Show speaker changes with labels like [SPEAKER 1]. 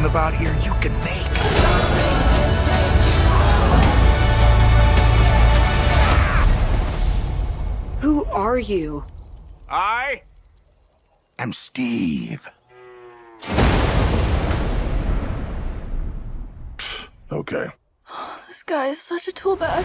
[SPEAKER 1] about here you can make.
[SPEAKER 2] Who are you?
[SPEAKER 1] I am Steve.
[SPEAKER 3] Okay.
[SPEAKER 4] This guy is such a tool bag.